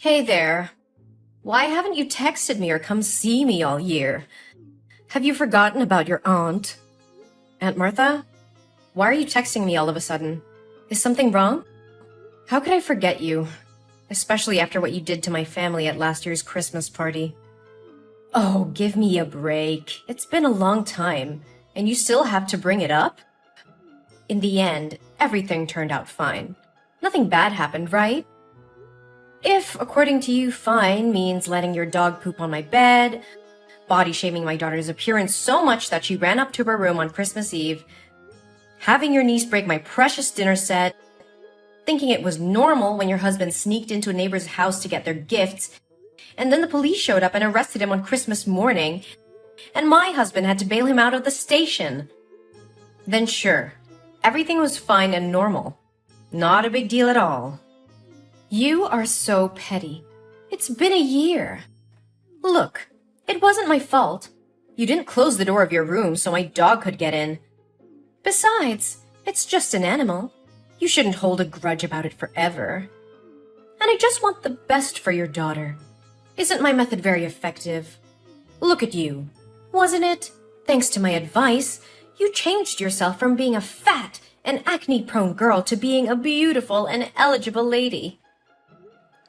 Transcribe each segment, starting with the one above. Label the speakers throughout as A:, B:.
A: Hey there. Why haven't you texted me or come see me all year? Have you forgotten about your aunt? Aunt Martha? Why are you texting me all of a sudden? Is something wrong? How could I forget you? Especially after what you did to my family at last year's Christmas party. Oh, give me a break. It's been a long time, and you still have to bring it up? In the end, everything turned out fine. Nothing bad happened, right? If, according to you, fine means letting your dog poop on my bed, body shaming my daughter's appearance so much that she ran up to her room on Christmas Eve, having your niece break my precious dinner set, thinking it was normal when your husband sneaked into a neighbor's house to get their gifts, and then the police showed up and arrested him on Christmas morning, and my husband had to bail him out of the station. Then sure, everything was fine and normal. Not a big deal at all. You are so petty. It's been a year. Look, it wasn't my fault. You didn't close the door of your room so my dog could get in. Besides, it's just an animal. You shouldn't hold a grudge about it forever. And I just want the best for your daughter. Isn't my method very effective? Look at you. Wasn't it? Thanks to my advice, you changed yourself from being a fat and acne-prone girl to being a beautiful and eligible lady.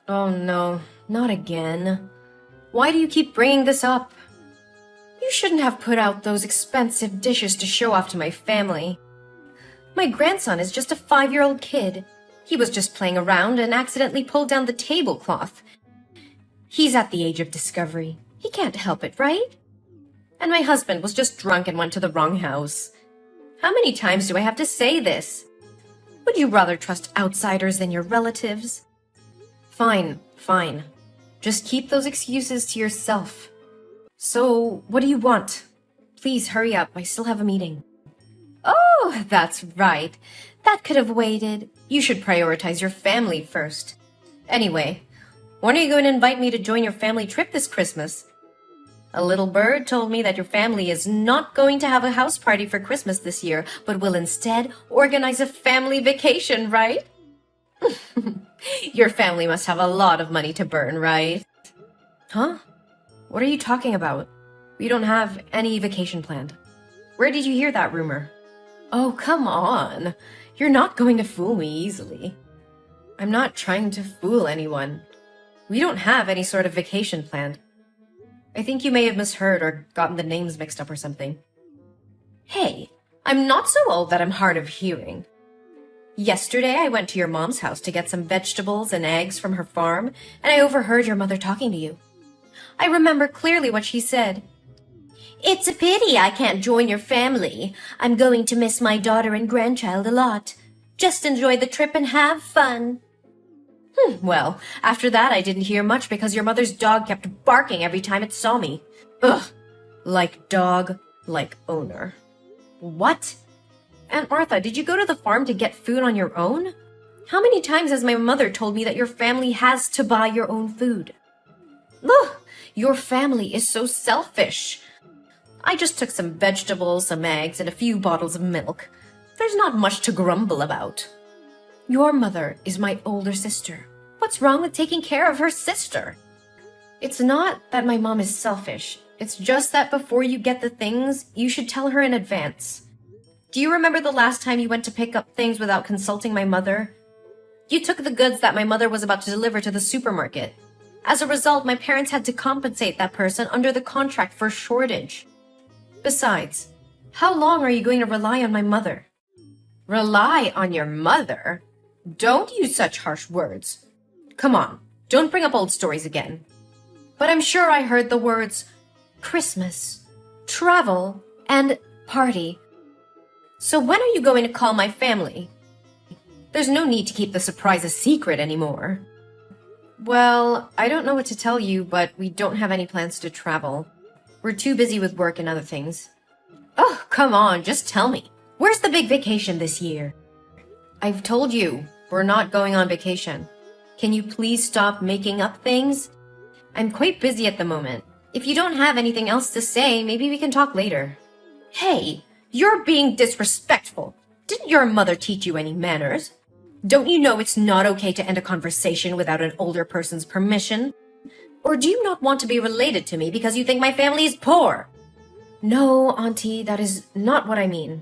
A: Oh no, not again. Why do you keep bringing this up? You shouldn't have put out those expensive dishes to show off to my family. My grandson is just a 5-year-old kid. He was just playing around and accidentally pulled down the tablecloth. He's at the age of discovery. He can't help it, right? And my husband was just drunk and went to the wrong house. How many times do I have to say this? Would you rather trust outsiders than your relatives? Fine. Just keep those excuses to yourself. So, what do you want? Please hurry up, I still have a meeting. Oh, that's right. That could have waited. You should prioritize your family first. Anyway, when are you going to invite me to join your family trip this Christmas? A little bird told me that your family is not going to have a house party for Christmas this year, but will instead organize a family vacation, right? Your family must have a lot of money to burn, right? Huh? What are you talking about? We don't have any vacation planned. Where did you hear that rumor? Oh, come on. You're not going to fool me easily. I'm not trying to fool anyone. We don't have any sort of vacation planned. I think you may have misheard or gotten the names mixed up or something. Hey, I'm not so old that I'm hard of hearing. Yesterday, I went to your mom's house to get some vegetables and eggs from her farm, and I overheard your mother talking to you. I remember clearly what she said. It's a pity I can't join your family. I'm going to miss my daughter and grandchild a lot. Just enjoy the trip and have fun. Well, after that, I didn't hear much because your mother's dog kept barking every time it saw me. Ugh. Like dog, like owner. What? Aunt Martha, did you go to the farm to get food on your own? How many times has my mother told me that your family has to buy your own food? Ugh, your family is so selfish. I just took some vegetables, some eggs, and a few bottles of milk. There's not much to grumble about. Your mother is my older sister. What's wrong with taking care of her sister? It's not that my mom is selfish. It's just that before you get the things, you should tell her in advance. Do you remember the last time you went to pick up things without consulting my mother? You took the goods that my mother was about to deliver to the supermarket. As a result, my parents had to compensate that person under the contract for shortage. Besides, how long are you going to rely on my mother? Rely on your mother? Don't use such harsh words. Come on, don't bring up old stories again. But I'm sure I heard the words Christmas, travel, and party. So when are you going to call my family? There's no need to keep the surprise a secret anymore. Well, I don't know what to tell you, but we don't have any plans to travel. We're too busy with work and other things. Oh, come on, just tell me. Where's the big vacation this year? I've told you, we're not going on vacation. Can you please stop making up things? I'm quite busy at the moment. If you don't have anything else to say, maybe we can talk later. Hey, you're being disrespectful. Didn't your mother teach you any manners? Don't you know it's not okay to end a conversation without an older person's permission? Or do you not want to be related to me because you think my family is poor? No, Auntie, that is not what I mean.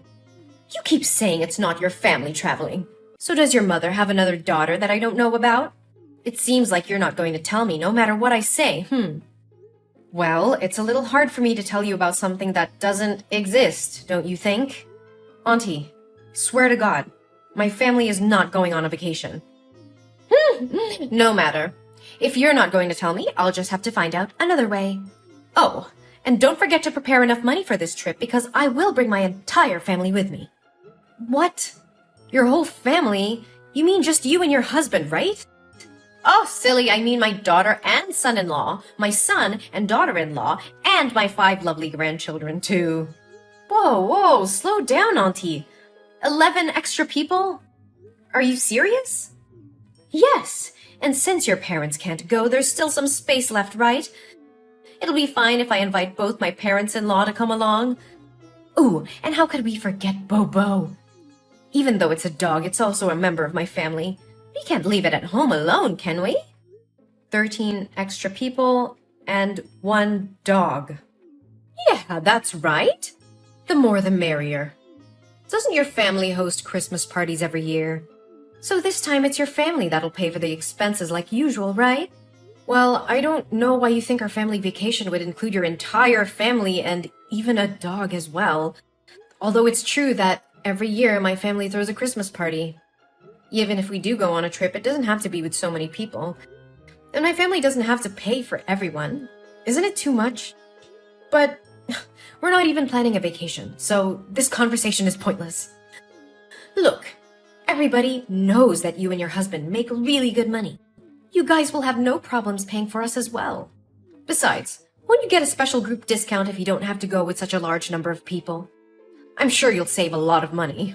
A: You keep saying it's not your family traveling. So does your mother have another daughter that I don't know about? It seems like you're not going to tell me no matter what I say, Well, it's a little hard for me to tell you about something that doesn't exist, don't you think? Auntie, swear to God, my family is not going on a vacation. No matter. If you're not going to tell me, I'll just have to find out another way. Oh, and don't forget to prepare enough money for this trip because I will bring my entire family with me. What? Your whole family? You mean just you and your husband, right? Oh, silly, I mean my daughter and son-in-law, my son and daughter-in-law, and my 5 lovely grandchildren, too. Whoa, slow down, Auntie. 11 extra people? Are you serious? Yes, and since your parents can't go, there's still some space left, right? It'll be fine if I invite both my parents-in-law to come along. Ooh, and how could we forget Bobo? Even though it's a dog, it's also a member of my family. We can't leave it at home alone, can we? 13 extra people and 1 dog. Yeah, that's right. The more the merrier. Doesn't your family host Christmas parties every year? So this time it's your family that'll pay for the expenses like usual, right? Well, I don't know why you think our family vacation would include your entire family and even a dog as well. Although it's true that every year my family throws a Christmas party. Even if we do go on a trip, it doesn't have to be with so many people. And my family doesn't have to pay for everyone. Isn't it too much? But we're not even planning a vacation, so this conversation is pointless. Look, everybody knows that you and your husband make really good money. You guys will have no problems paying for us as well. Besides, won't you get a special group discount if you don't have to go with such a large number of people? I'm sure you'll save a lot of money.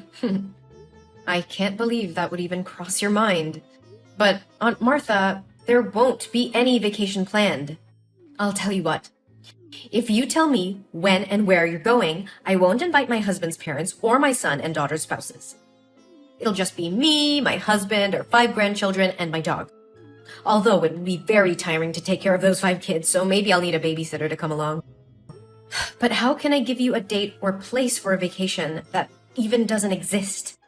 A: I can't believe that would even cross your mind. But, Aunt Martha, there won't be any vacation planned. I'll tell you what. If you tell me when and where you're going, I won't invite my husband's parents or my son and daughter's spouses. It'll just be me, my husband, or 5 grandchildren, and my dog. Although it would be very tiring to take care of those 5 kids, so maybe I'll need a babysitter to come along. But how can I give you a date or place for a vacation that even doesn't exist?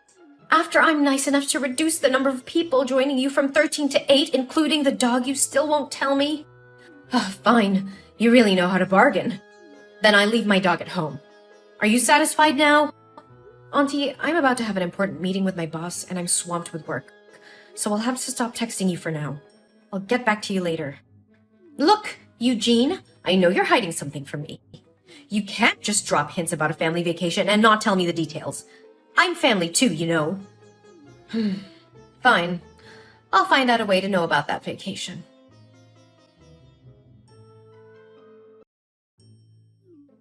A: After I'm nice enough to reduce the number of people joining you from 13 to 8, including the dog, you still won't tell me? Fine. You really know how to bargain. Then I leave my dog at home. Are you satisfied now? Auntie, I'm about to have an important meeting with my boss and I'm swamped with work. So I'll have to stop texting you for now. I'll get back to you later. Look, Eugene, I know you're hiding something from me. You can't just drop hints about a family vacation and not tell me the details. I'm family too, you know. Fine. I'll find out a way to know about that vacation.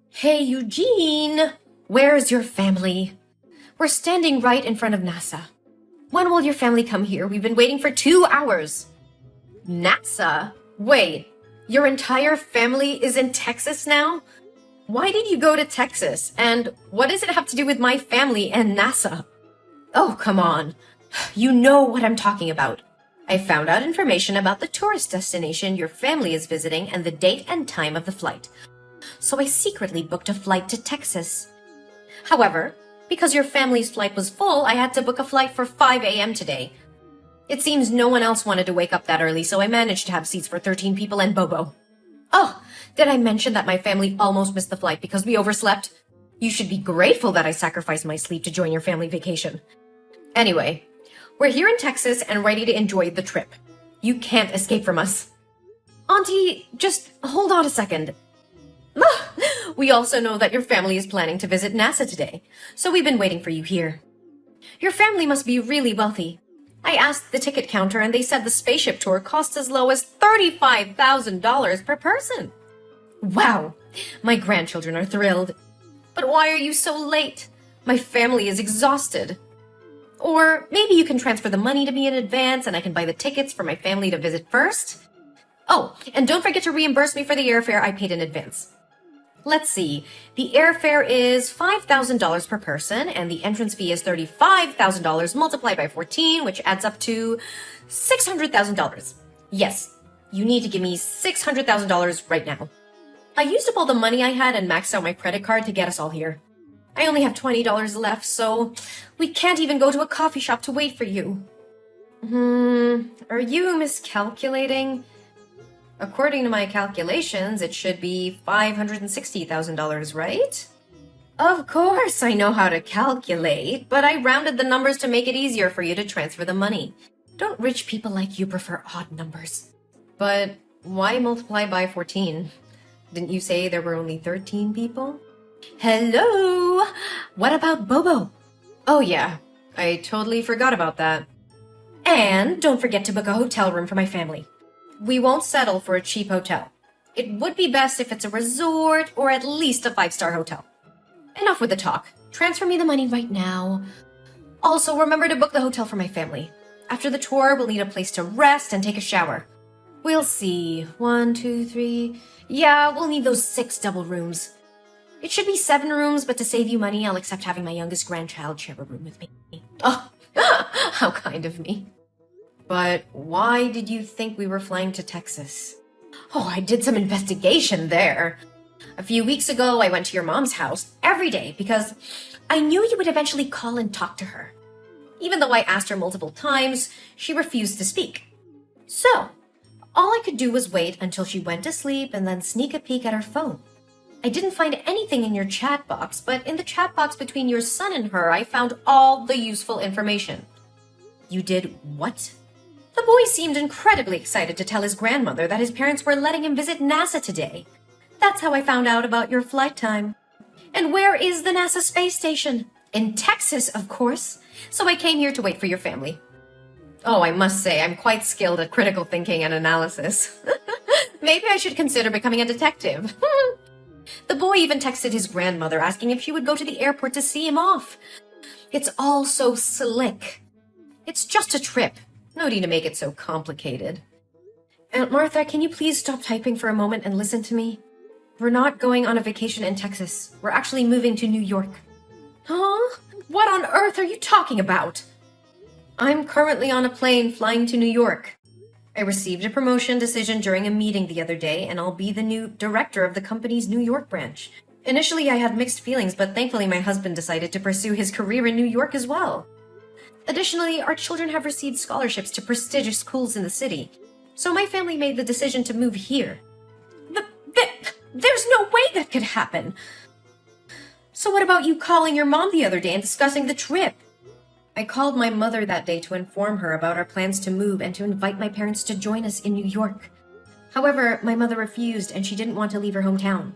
A: Hey, Eugene! Where's your family? We're standing right in front of NASA. When will your family come here? We've been waiting for 2 hours. NASA? Wait, your entire family is in Texas now? Why did you go to Texas? And what does it have to do with my family and NASA? Oh, come on. You know what I'm talking about. I found out information about the tourist destination your family is visiting and the date and time of the flight. So I secretly booked a flight to Texas. However, because your family's flight was full, I had to book a flight for 5 a.m. today. It seems no one else wanted to wake up that early, so I managed to have seats for 13 people and Bobo. Oh, did I mention that my family almost missed the flight because we overslept? You should be grateful that I sacrificed my sleep to join your family vacation. Anyway, we're here in Texas and ready to enjoy the trip. You can't escape from us. Auntie, just hold on a second. We also know that your family is planning to visit NASA today, so we've been waiting for you here. Your family must be really wealthy. I asked the ticket counter and they said the spaceship tour costs as low as $35,000 per person. Wow, my grandchildren are thrilled. But why are you so late? My family is exhausted. Or maybe you can transfer the money to me in advance and I can buy the tickets for my family to visit first? Oh, and don't forget to reimburse me for the airfare I paid in advance. Let's see. The airfare is $5,000 per person, and the entrance fee is $35,000 multiplied by 14, which adds up to $600,000. Yes, you need to give me $600,000 right now. I used up all the money I had and maxed out my credit card to get us all here. I only have $20 left, so we can't even go to a coffee shop to wait for you. Are you miscalculating? According to my calculations, it should be $560,000, right? Of course I know how to calculate, but I rounded the numbers to make it easier for you to transfer the money. Don't rich people like you prefer odd numbers? But why multiply by 14? Didn't you say there were only 13 people? Hello? What about Bobo? Oh yeah, I totally forgot about that. And don't forget to book a hotel room for my family. We won't settle for a cheap hotel. It would be best if it's a resort or at least a 5-star hotel. Enough with the talk. Transfer me the money right now. Also, remember to book the hotel for my family. After the tour, we'll need a place to rest and take a shower. We'll see. 1, 2, 3. Yeah, we'll need those 6 double rooms. It should be 7 rooms, but to save you money, I'll accept having my youngest grandchild share a room with me. Oh, how kind of me. But why did you think we were flying to Texas? Oh, I did some investigation there. A few weeks ago, I went to your mom's house every day because I knew you would eventually call and talk to her. Even though I asked her multiple times, she refused to speak. So, all I could do was wait until she went to sleep and then sneak a peek at her phone. I didn't find anything in your chat box, but in the chat box between your son and her, I found all the useful information. You did what? The boy seemed incredibly excited to tell his grandmother that his parents were letting him visit NASA today. That's how I found out about your flight time. And where is the NASA space station? In Texas, of course. So I came here to wait for your family. Oh, I must say, I'm quite skilled at critical thinking and analysis. Maybe I should consider becoming a detective. The boy even texted his grandmother asking if she would go to the airport to see him off. It's all so slick. It's just a trip. No need to make it so complicated. Aunt Martha, can you please stop typing for a moment and listen to me? We're not going on a vacation in Texas. We're actually moving to New York. Huh? What on earth are you talking about? I'm currently on a plane flying to New York. I received a promotion decision during a meeting the other day, and I'll be the new director of the company's New York branch. Initially, I had mixed feelings, but thankfully my husband decided to pursue his career in New York as well. Additionally, our children have received scholarships to prestigious schools in the city, so my family made the decision to move here. There's no way that could happen! So what about you calling your mom the other day and discussing the trip? I called my mother that day to inform her about our plans to move and to invite my parents to join us in New York. However, my mother refused and she didn't want to leave her hometown.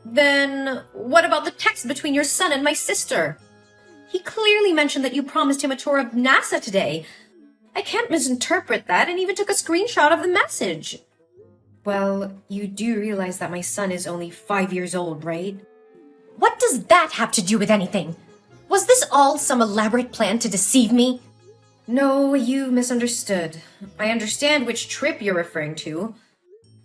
A: Then, what about the text between your son and my sister? He clearly mentioned that you promised him a tour of NASA today. I can't misinterpret that and even took a screenshot of the message. Well, you do realize that my son is only 5 years old, right? What does that have to do with anything? Was this all some elaborate plan to deceive me? No, you misunderstood. I understand which trip you're referring to.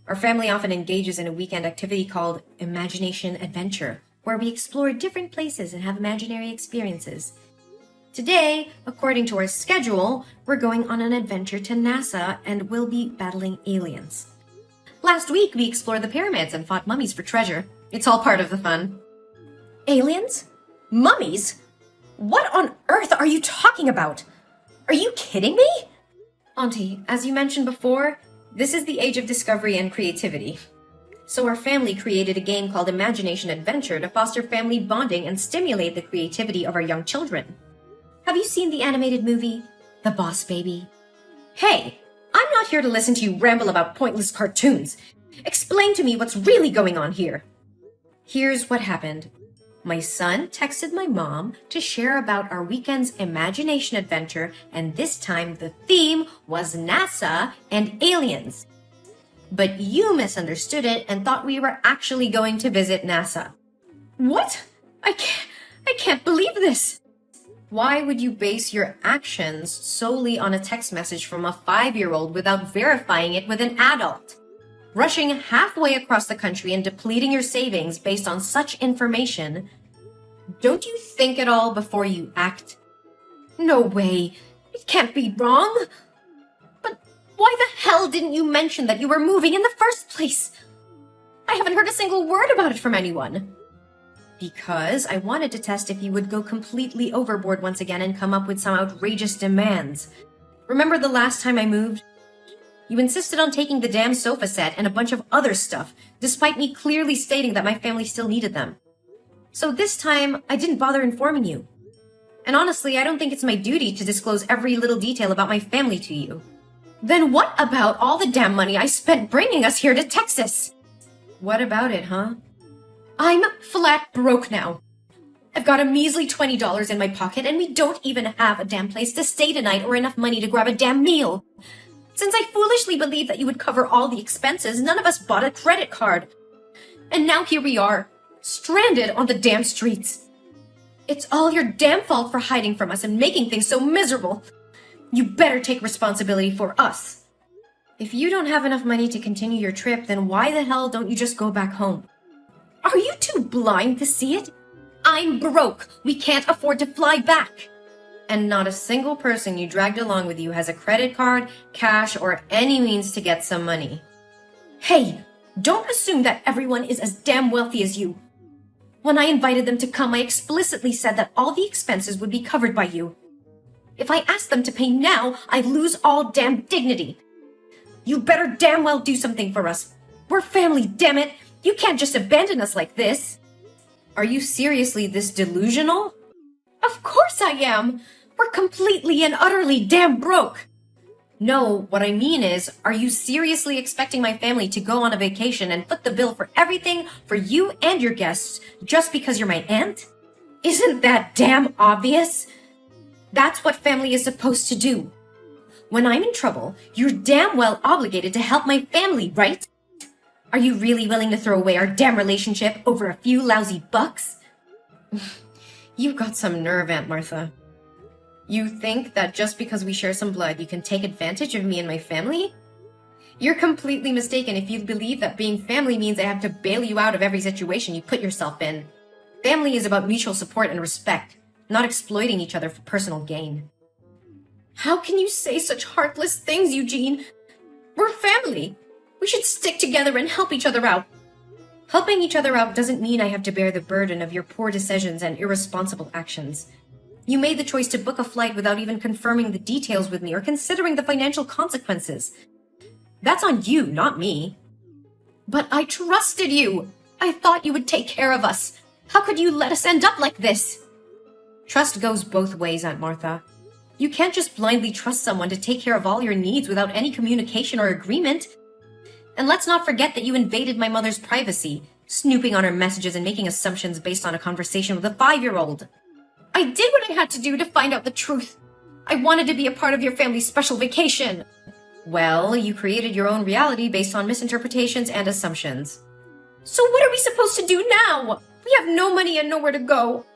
A: Our family often engages in a weekend activity called Imagination Adventure, where we explore different places and have imaginary experiences. Today, according to our schedule, we're going on an adventure to NASA and we'll be battling aliens. Last week, we explored the pyramids and fought mummies for treasure. It's all part of the fun. Aliens? Mummies? What on earth are you talking about? Are you kidding me? Auntie, as you mentioned before, this is the age of discovery and creativity. So our family created a game called Imagination Adventure to foster family bonding and stimulate the creativity of our young children. Have you seen the animated movie, The Boss Baby? Hey, I'm not here to listen to you ramble about pointless cartoons. Explain to me what's really going on here. Here's what happened. My son texted my mom to share about our weekend's imagination adventure, and this time the theme was NASA and aliens. But you misunderstood it and thought we were actually going to visit NASA. What? I can't believe this. Why would you base your actions solely on a text message from a 5-year-old without verifying it with an adult? Rushing halfway across the country and depleting your savings based on such information. Don't you think at all before you act? No way. It can't be wrong. But why the hell didn't you mention that you were moving in the first place? I haven't heard a single word about it from anyone. Because I wanted to test if you would go completely overboard once again and come up with some outrageous demands. Remember the last time I moved? You insisted on taking the damn sofa set and a bunch of other stuff, despite me clearly stating that my family still needed them. So this time, I didn't bother informing you. And honestly, I don't think it's my duty to disclose every little detail about my family to you. Then what about all the damn money I spent bringing us here to Texas? What about it, huh? I'm flat broke now. I've got a measly $20 in my pocket and we don't even have a damn place to stay tonight or enough money to grab a damn meal. Since I foolishly believed that you would cover all the expenses, none of us bought a credit card. And now here we are, stranded on the damn streets. It's all your damn fault for hiding from us and making things so miserable. You better take responsibility for us. If you don't have enough money to continue your trip, then why the hell don't you just go back home? Are you too blind to see it? I'm broke. We can't afford to fly back. And not a single person you dragged along with you has a credit card, cash, or any means to get some money. Hey, don't assume that everyone is as damn wealthy as you. When I invited them to come, I explicitly said that all the expenses would be covered by you. If I asked them to pay now, I'd lose all damn dignity. You better damn well do something for us. We're family, damn it. You can't just abandon us like this. Are you seriously this delusional? Of course I am. We're completely and utterly damn broke. No, what I mean is, are you seriously expecting my family to go on a vacation and foot the bill for everything for you and your guests just because you're my aunt? Isn't that damn obvious? That's what family is supposed to do. When I'm in trouble, you're damn well obligated to help my family, right? Are you really willing to throw away our damn relationship over a few lousy bucks? You've got some nerve, Aunt Martha. You think that just because we share some blood, you can take advantage of me and my family? You're completely mistaken if you believe that being family means I have to bail you out of every situation you put yourself in. Family is about mutual support and respect, not exploiting each other for personal gain. How can you say such heartless things, Eugene? We're family. We should stick together and help each other out. Helping each other out doesn't mean I have to bear the burden of your poor decisions and irresponsible actions. You made the choice to book a flight without even confirming the details with me or considering the financial consequences. That's on you, not me. But I trusted you. I thought you would take care of us. How could you let us end up like this? Trust goes both ways, Aunt Martha. You can't just blindly trust someone to take care of all your needs without any communication or agreement. And let's not forget that you invaded my mother's privacy, snooping on her messages and making assumptions based on a conversation with a 5-year-old. I did what I had to do to find out the truth. I wanted to be a part of your family's special vacation. Well, you created your own reality based on misinterpretations and assumptions. So what are we supposed to do now? We have no money and nowhere to go.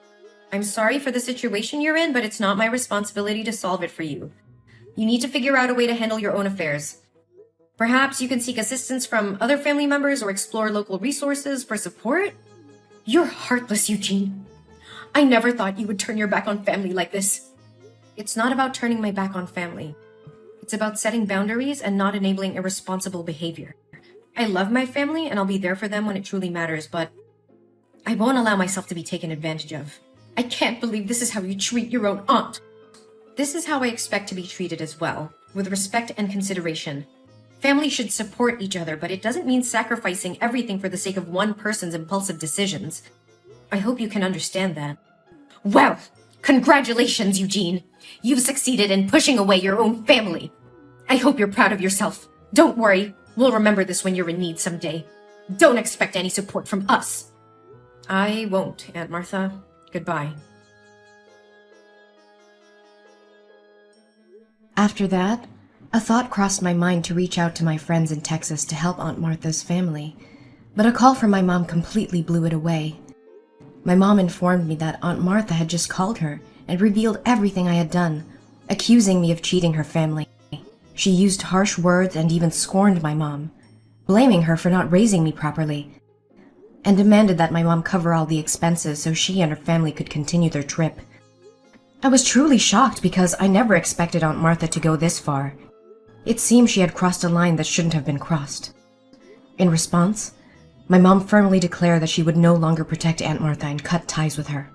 A: I'm sorry for the situation you're in, but it's not my responsibility to solve it for you. You need to figure out a way to handle your own affairs. Perhaps you can seek assistance from other family members or explore local resources for support? You're heartless, Eugene. I never thought you would turn your back on family like this. It's not about turning my back on family. It's about setting boundaries and not enabling irresponsible behavior. I love my family and I'll be there for them when it truly matters, but I won't allow myself to be taken advantage of. I can't believe this is how you treat your own aunt. This is how I expect to be treated as well, with respect and consideration. Family should support each other, but it doesn't mean sacrificing everything for the sake of one person's impulsive decisions. I hope you can understand that. Well, congratulations, Eugene. You've succeeded in pushing away your own family. I hope you're proud of yourself. Don't worry, we'll remember this when you're in need someday. Don't expect any support from us. I won't, Aunt Martha. Goodbye. After that, a thought crossed my mind to reach out to my friends in Texas to help Aunt Martha's family, but a call from my mom completely blew it away. My mom informed me that Aunt Martha had just called her and revealed everything I had done, accusing me of cheating her family. She used harsh words and even scorned my mom. blaming her for not raising me properly, and demanded that my mom cover all the expenses so she and her family could continue their trip. I was truly shocked because I never expected Aunt Martha to go this far. It seemed she had crossed a line that shouldn't have been crossed. In response, my mom firmly declared that she would no longer protect Aunt Martha and cut ties with her.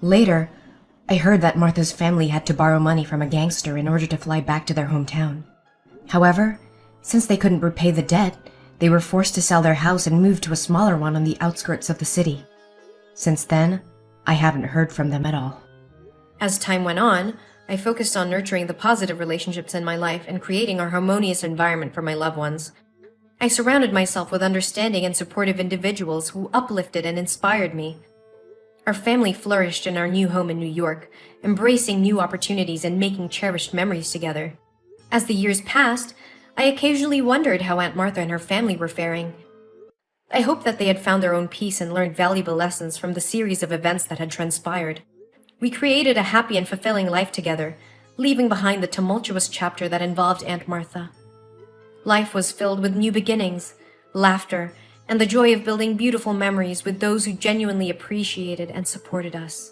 A: Later, I heard that Martha's family had to borrow money from a gangster in order to fly back to their hometown. However, since they couldn't repay the debt, they were forced to sell their house and move to a smaller one on the outskirts of the city. Since then, I haven't heard from them at all. As time went on, I focused on nurturing the positive relationships in my life and creating a harmonious environment for my loved ones. I surrounded myself with understanding and supportive individuals who uplifted and inspired me. Our family flourished in our new home in New York, embracing new opportunities and making cherished memories together. As the years passed, I occasionally wondered how Aunt Martha and her family were faring. I hoped that they had found their own peace and learned valuable lessons from the series of events that had transpired. We created a happy and fulfilling life together, leaving behind the tumultuous chapter that involved Aunt Martha. Life was filled with new beginnings, laughter, and the joy of building beautiful memories with those who genuinely appreciated and supported us.